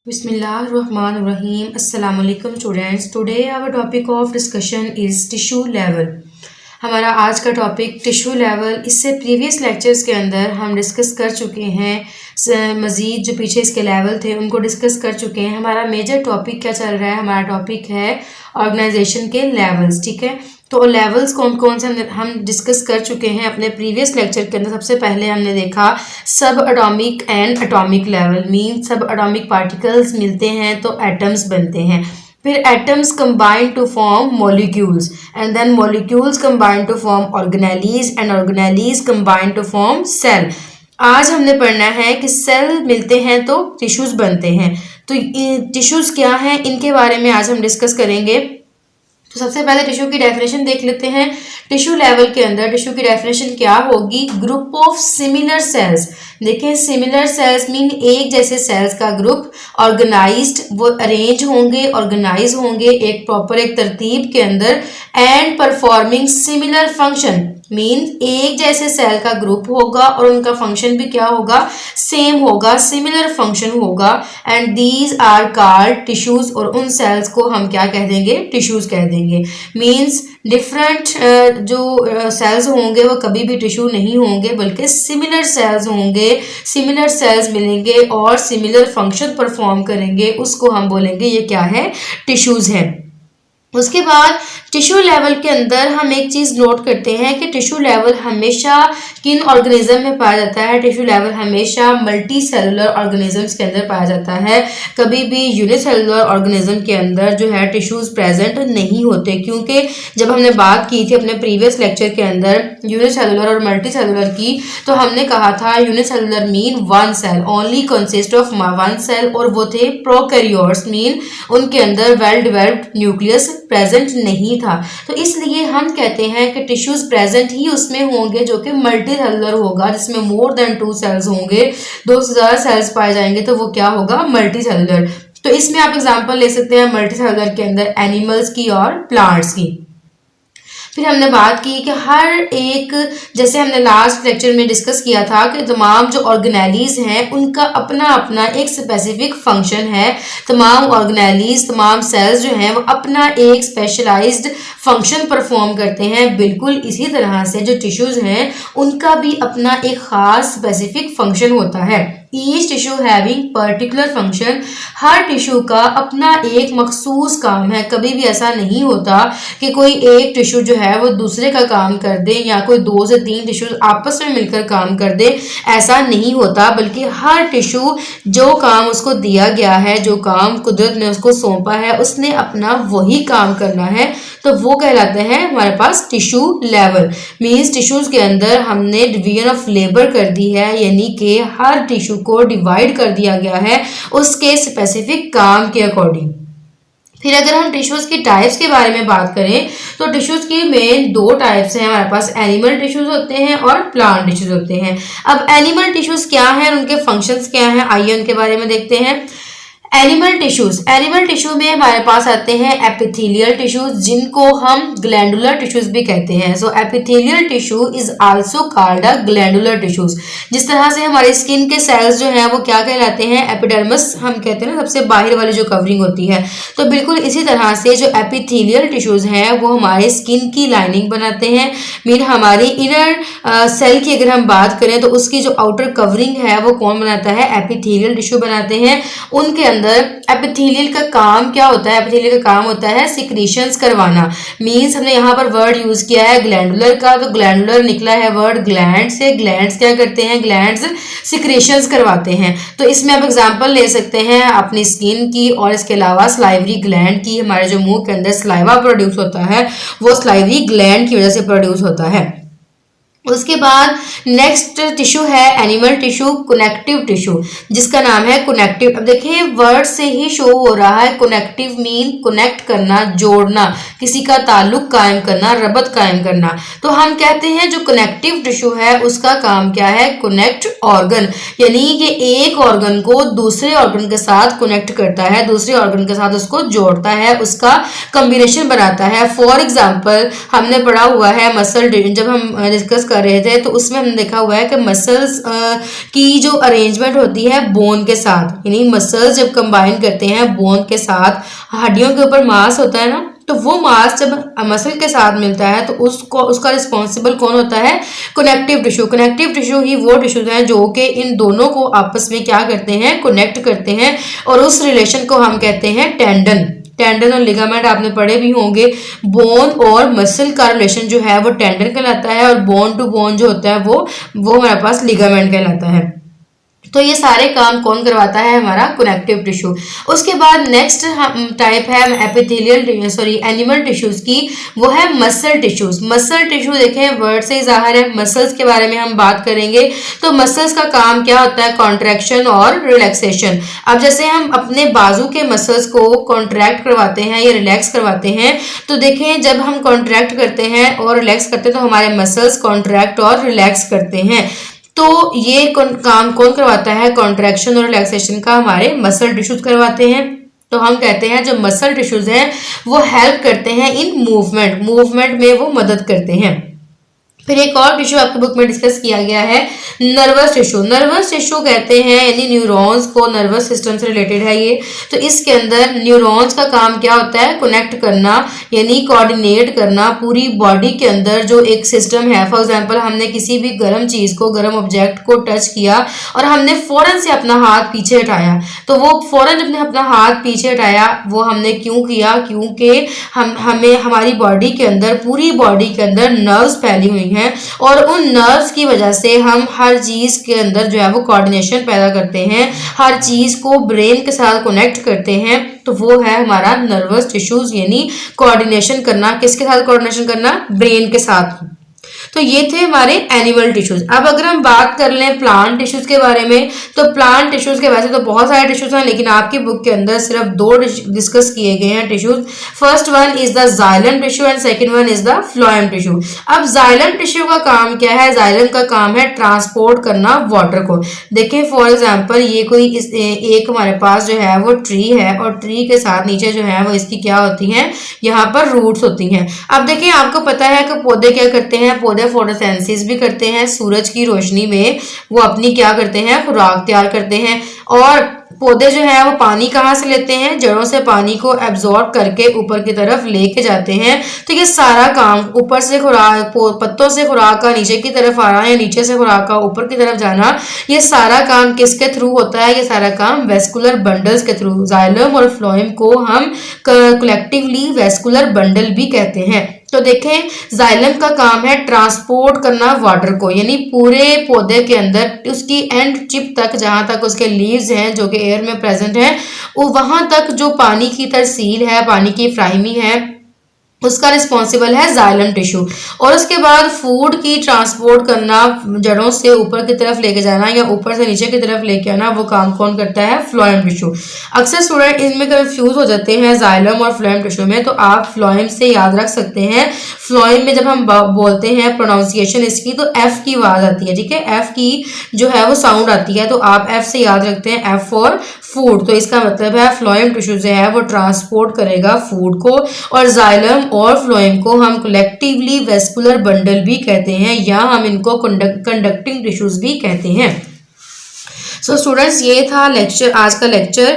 Bismillahirrahmanirrahim. Assalamu alaikum students. Today our topic of discussion is tissue level. हमारा आज का topic tissue level. इससे previous lectures के अंदर हम डिस्कस कर चुके हैं, मज़ीद जो पीछे इसके लेवल थे उनको डिस्कस कर चुके हैं। हमारा मेजर टॉपिक क्या चल रहा है? हमारा टॉपिक है ऑर्गेनाइजेशन के लेवल्स। ठीक है, तो लेवल्स कौन कौन से हम डिस्कस कर चुके हैं अपने प्रीवियस लेक्चर के अंदर। सबसे पहले हमने देखा subatomic and atomic level, mean subatomic particles मिलते हैं तो एटम्स बनते हैं। फिर atoms combine to form molecules and then molecules combine to form organelles and organelles combine to form cell. आज हमने पढ़ना है कि सेल मिलते हैं तो टिश्यूज बनते हैं। तो टिश्यूज क्या हैं, इनके बारे में आज हम डिस्कस करेंगे। तो सबसे पहले टिश्यू की डेफिनेशन देख लेते हैं। टिश्यू लेवल के अंदर टिश्यू की डेफिनेशन क्या होगी? Group of similar sales. देखें, सिमिलर सेल्स मीन एक जैसे सेल्स का ग्रुप, ऑर्गेनाइज्ड, वो अरेंज होंगे, ऑर्गेनाइज होंगे एक प्रॉपर एक तरतीब के अंदर, and performing similar function mean एक जैसे सेल का ग्रुप होगा और उनका फंक्शन भी क्या होगा? सेम होगा, सिमिलर फंक्शन होगा। And these are called tissues, और उन सेल्स को हम क्या कह देंगे? टिश्यूज कह देंगे। मीन्स डिफरेंट जो सेल्स होंगे वो कभी भी टिश्यू नहीं होंगे, बल्कि सिमिलर सेल्स होंगे, सिमिलर सेल्स मिलेंगे और सिमिलर फंक्शन परफॉर्म करेंगे, उसको हम बोलेंगे ये क्या है? टिश्यूज है। उसके बाद टिश्यू लेवल के अंदर हम एक चीज़ नोट करते हैं कि टिश्यू लेवल हमेशा किन ऑर्गेनिज्म में पाया जाता है? टिश्यू लेवल हमेशा मल्टी सेलुलर ऑर्गेनिजम्स के अंदर पाया जाता है। कभी भी यूनिसेलुलर ऑर्गेनिज्म के अंदर जो है टिश्यूज प्रेजेंट नहीं होते, क्योंकि जब हमने बात की थी अपने प्रीवियस लेक्चर के अंदर यूनिसेलुलर और मल्टी सेलुलर की, तो हमने कहा था unicellular mean one cell, only consist of one cell, और वो थे प्रोकैरियोट्स मीन उनके अंदर वेल डेवलप्ड न्यूक्लियस प्रेजेंट नहीं था। तो इसलिए हम कहते हैं कि टिश्यूज प्रेजेंट ही उसमें होंगे जो कि मल्टी सेलुलर होगा, जिसमें मोर देन 2 सेल्स होंगे, 2 से ज़्यादा सेल्स पाए जाएंगे तो वो क्या होगा? Multi cellular. तो इसमें आप एग्जांपल ले सकते हैं मल्टी सेलुलर के अंदर एनिमल्स की और प्लांट्स की। फिर हमने बात की कि हर एक, जैसे हमने लास्ट लेक्चर में डिस्कस किया था कि तमाम जो ऑर्गेनेलीज हैं उनका अपना अपना एक स्पेसिफिक फंक्शन है। तमाम ऑर्गेनेलीज, तमाम सेल्स जो हैं वो अपना एक स्पेशलाइज्ड फंक्शन परफॉर्म करते हैं। बिल्कुल इसी तरह से जो टिश्यूज हैं उनका भी अपना एक ख़ास स्पेसिफिक फंक्शन होता है। Each tissue having particular function, हर टिश्यू का अपना एक मखसूस काम है। कभी भी ऐसा नहीं होता कि कोई एक टिश्यू जो है वो दूसरे का काम कर दे, या कोई 2 से 3 टिश्यू आपस में मिलकर काम कर दे, ऐसा नहीं होता। बल्कि हर टिश्यू जो काम उसको दिया गया है, जो काम कुदरत ने उसको सौंपा है, उसने अपना वही काम करना है, तो वो कहलाते हैं हमारे पास टिश्यू लेवल। मीन्स टिश्यूज के अंदर हमने डिवीजन ऑफ लेबर कर दी है, यानी कि हर टिश्यू को डिवाइड कर दिया गया है उसके स्पेसिफिक काम के अकॉर्डिंग। फिर अगर हम टिश्यूज की टाइप्स के बारे में बात करें तो टिश्यूज की मेन 2 टाइप्स हैं हमारे पास, एनिमल टिश्यूज होते हैं और प्लांट टिश्यूज होते हैं। अब एनिमल टिश्यूज क्या हैं और उनके फंक्शंस क्या हैं, आइए उनके बारे में देखते हैं। एनिमल टिश्यूज, एनिमल टिश्यू में हमारे पास आते हैं एपिथेलियल टिश्यूज, जिनको हम ग्लैंडुलर टिश्यूज भी कहते हैं। So epithelial tissue is also called a glandular tissues. जिस तरह से हमारी स्किन के सेल्स जो हैं वो क्या कहलाते हैं? एपिडर्मिस हम कहते हैं ना, सबसे बाहर वाली जो कवरिंग होती है। तो बिल्कुल इसी तरह से जो एपिथेलियल टिश्यूज हैं वो हमारे स्किन की लाइनिंग बनाते हैं। मीन हमारी इनर सेल की अगर हम बात करें तो उसकी जो आउटर कवरिंग है वो कौन बनाता है? एपिथेलियल टिश्यू बनाते हैं। उनके अंदर एपिथेलियल का काम क्या होता है? एपिथेलियल का काम होता है सिक्रीशंस करवाना। मींस हमने यहाँ पर वर्ड यूज किया है ग्लैंडुलर का, तो ग्लैंडुलर निकला है वर्ड ग्लैंड से। ग्लैंड्स क्या करते हैं? ग्लैंड्स सिक्रीशंस करवाते हैं। तो इसमें आप एग्जांपल ले सकते हैं अपनी स्किन की, और इसके अलावा स्लाइवरी ग्लैंड की। हमारे जो मुंह के अंदर स्लाइवा प्रोड्यूस होता है वो स्लाइवरी ग्लैंड की वजह से प्रोड्यूस होता है। उसके बाद नेक्स्ट टिश्यू है एनिमल टिश्यू, कनेक्टिव टिश्यू, जिसका नाम है कनेक्टिव। अब देखिए वर्ड से ही शो हो रहा है, कनेक्टिव मीन कनेक्ट करना, जोड़ना, किसी का ताल्लुक कायम करना, रबत कायम करना। तो हम कहते हैं जो कनेक्टिव टिश्यू है उसका काम क्या है? कनेक्ट ऑर्गन, यानी कि एक ऑर्गन को दूसरे ऑर्गन के साथ कनेक्ट करता है, दूसरे ऑर्गन के साथ उसको जोड़ता है, उसका कॉम्बिनेशन बनाता है। फॉर एग्जाम्पल हमने पढ़ा हुआ है मसल, जब हम डिस्कस कर रहे थे तो उसमें हमने देखा हुआ है कि मसल्स की जो अरेंजमेंट होती है बोन के साथ, यानी मसल्स जब कंबाइन करते हैं बोन के साथ, हड्डियों के ऊपर मांस होता है ना, तो वो मांस जब मसल के साथ मिलता है तो उसको उसका रिस्पॉन्सिबल कौन होता है? Connective tissue. कनेक्टिव टिश्यू ही वो टिश्यूज हैं जो कि इन दोनों को आपस में क्या करते हैं? कनेक्ट करते हैं, और उस रिलेशन को हम कहते हैं टेंडन। टेंडन और लिगामेंट आपने पढ़े भी होंगे। बोन और मसल का रिलेशन जो है वो टेंडन कहलाता है, और बोन टू बोन जो होता है वो हमारे पास लिगामेंट कहलाता है। तो ये सारे काम कौन करवाता है? हमारा कनेक्टिव टिश्यू। उसके बाद नेक्स्ट टाइप है एपिथेलियल एनिमल टिश्यूज की, वो है मसल टिश्यूज। मसल टिश्यू देखें वर्ड से ही जाहिर है, मसल्स के बारे में हम बात करेंगे। तो मसल्स का काम क्या होता है? कॉन्ट्रैक्शन और रिलैक्सेशन। अब जैसे हम अपने बाजू के मसल्स को कॉन्ट्रैक्ट करवाते हैं या रिलैक्स करवाते हैं, तो देखें जब हम कॉन्ट्रैक्ट करते हैं और रिलैक्स करते हैं तो हमारे मसल्स कॉन्ट्रैक्ट और रिलैक्स करते हैं। तो ये काम कौन करवाता है? कॉन्ट्रैक्शन और रिलैक्सेशन का हमारे मसल टिश्यूज करवाते हैं। तो हम कहते हैं जो मसल टिश्यूज हैं वो हेल्प करते हैं इन मूवमेंट में वो मदद करते हैं। फिर एक और टिश्यू आपकी बुक में डिस्कस किया गया है, नर्वस टिश्यू। नर्वस टिश्यू कहते हैं यानी न्यूरॉन्स को, नर्वस सिस्टम से रिलेटेड है ये। तो इसके अंदर न्यूरॉन्स का काम क्या होता है? कनेक्ट करना, यानी कोऑर्डिनेट करना पूरी बॉडी के अंदर जो एक सिस्टम है। फॉर एग्जांपल हमने किसी भी गर्म चीज को, गर्म ऑब्जेक्ट को टच किया और हमने फौरन से अपना हाथ पीछे हटाया, तो वो फौरन जब अपना हाथ पीछे हटाया वो हमने क्यों किया? क्योंकि हमें हमारी बॉडी के अंदर, पूरी बॉडी के अंदर नर्व्स फैली हुई हैं, और उन नर्व्स की वजह से हम हर चीज के अंदर जो है वो कोऑर्डिनेशन पैदा करते हैं, हर चीज को ब्रेन के साथ कनेक्ट करते हैं। तो वो है हमारा नर्वस टिश्यूज, यानी कोऑर्डिनेशन करना। किसके साथ कोऑर्डिनेशन करना? ब्रेन के साथ। तो ये थे हमारे एनिमल टिश्यूज। अब अगर हम बात कर लें प्लांट टिश्यूज के बारे में, तो प्लांट टिश्यूज के वैसे तो बहुत सारे टिश्यूज हैं, लेकिन आपकी बुक के अंदर सिर्फ 2 डिस्कस किए गए हैं tissues. First one is the xylem tissue and second one is the phloem tissue. अब जाइलम टिश्यू का काम क्या है? जाइलम का काम है ट्रांसपोर्ट करना वाटर को। देखें फॉर एग्जाम्पल ये कोई एक हमारे पास जो है वो ट्री है, और ट्री के साथ नीचे जो है वो इसकी क्या होती है? यहाँ पर रूट्स होती हैं। अब देखें आपको पता है कि पौधे क्या करते हैं? पौधे फोटोसिंथेसिस भी करते हैं, सूरज की रोशनी में वो अपनी क्या करते हैं? खुराक तैयार करते हैं। और पौधे जो है वो पानी कहाँ से लेते हैं? जड़ों से पानी को एब्जॉर्ब करके ऊपर की तरफ लेके जाते हैं। तो ये सारा काम ऊपर से खुराक, पत्तों से खुराक का नीचे की तरफ आना या नीचे से खुराक का ऊपर की तरफ जाना, ये सारा काम किसके थ्रू होता है? ये सारा काम वेस्कुलर बंडल्स के थ्रू। जाइलम और फ्लोएम को हम कलेक्टिवली वेस्कुलर बंडल भी कहते हैं। तो देखें जाइलम का काम है ट्रांसपोर्ट करना वाटर को, यानी पूरे पौधे के अंदर उसकी एंड टिप तक, जहां तक उसके लीव्स हैं जो कि एयर में प्रेजेंट हैं, वो वहां तक जो पानी की तरसील है, पानी की फ्राहिमी है, उसका रिस्पॉन्सिबल है जाइलम टिश्यू। और उसके बाद फूड की ट्रांसपोर्ट करना, जड़ों से ऊपर की तरफ लेके जाना या ऊपर से नीचे की तरफ लेके आना, वो काम कौन करता है? Phloem tissue. अक्सर स्टूडेंट इनमें कंफ्यूज हो जाते हैं जाइलम और फ्लोएम टिश्यू में, तो आप फ्लोएम से याद रख सकते हैं। फ्लोएम में जब हम बोलते हैं प्रोनाउंसिएशन इसकी, तो एफ की आवाज आती है, ठीक है, एफ की जो है वो साउंड आती है, तो आप एफ से याद रखते हैं, एफ फॉर फूड। तो इसका मतलब है फ्लोएम टिश्यू जो है वो ट्रांसपोर्ट करेगा फूड को, और जाइलम और फ्लोएम को हम कलेक्टिवली वेस्कुलर बंडल भी कहते हैं, या हम इनको कंडक्टिंग टिश्यूज भी कहते हैं। सो स्टूडेंट्स ये था लेक्चर, आज का लेक्चर।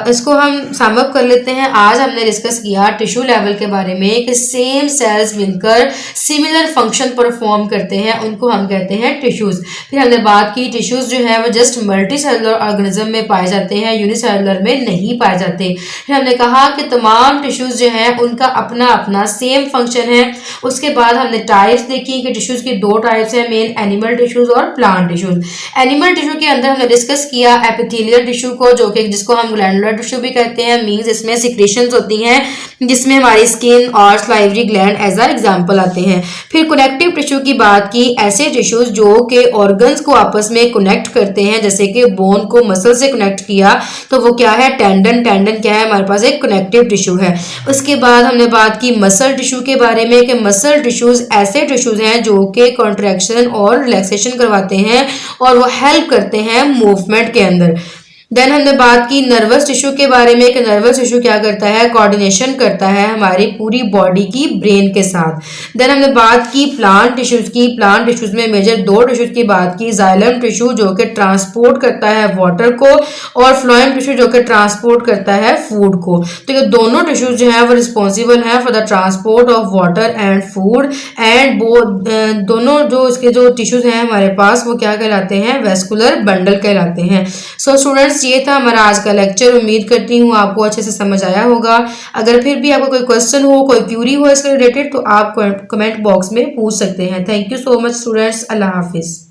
इसको हम सम अप कर लेते हैं। आज हमने डिस्कस किया टिश्यू लेवल के बारे में कि सेम सेल्स मिलकर सिमिलर फंक्शन परफॉर्म करते हैं, उनको हम कहते हैं टिश्यूज। फिर हमने बात की टिश्यूज जो है वो जस्ट मल्टी सेलुलर ऑर्गेनिज्म में पाए जाते हैं, यूनिसेलुलर में नहीं पाए जाते। फिर हमने कहा कि तमाम टिश्यूज जो है उनका अपना अपना सेम फंक्शन है। उसके बाद हमने टाइप्स देखी कि टिश्यूज की 2 टाइप्स हैं मेन, एनिमल टिश्यूज और प्लांट टिश्यूज। एनिमल टिश्यू के अंदर हमने डिस्कस किया एपिथेलियल टिश्यू को, जो कि जिसको हम ग्लैंडुलर टिश्यू भी कहते हैं, मींस इसमें सिक्रेशंस होती हैं जिसमें हमारी स्किन और salivary gland as a example आते हैं। फिर कनेक्टिव टिश्यू की बात की, ऐसे टिश्यूज जो कि ऑर्गन्स को आपस में कनेक्ट करते हैं, जैसे कि बोन को मसल से कनेक्ट किया तो वो क्या है? टेंडन। टेंडन क्या है? हमारे पास एक कनेक्टिव टिश्यू है। उसके बाद हमने बात की मसल टिश्यू के बारे में कि मसल टिश्यूज ऐसे टिश्यूज हैं जो कि कॉन्ट्रैक्शन और रिलैक्सेशन करवाते हैं और वो हेल्प करते हैं मूवमेंट के अंदर। देन हमने बात की नर्वस टिश्यू के बारे में कि नर्वस टिश्यू क्या करता है, कोऑर्डिनेशन करता है हमारी पूरी बॉडी की ब्रेन के साथ। देन हमने बात की प्लांट टिश्यूज की। प्लांट टिश्यूज में मेजर दो टिश्यूज की बात की, जाइलम टिश्यू जो कि ट्रांसपोर्ट करता है वाटर को, और फ्लोएम टिश्यू जो कि ट्रांसपोर्ट करता है फूड को। तो ये दोनों टिश्यूज जो है वो रिस्पॉन्सिबल है for the transport of water and food, and दोनों जो इसके जो टिश्यूज हैं हमारे पास वो क्या कहलाते हैं, वेस्कुलर बंडल कहलाते हैं। सो स्टूडेंट्स, ये था हमारा आज का लेक्चर। उम्मीद करती हूँ आपको अच्छे से समझ आया होगा। अगर फिर भी आपको कोई क्वेश्चन हो, कोई क्यूरी हो इसके रिलेटेड, तो आप कमेंट बॉक्स में पूछ सकते हैं। Thank you so much students. अल्लाह हाफिज़।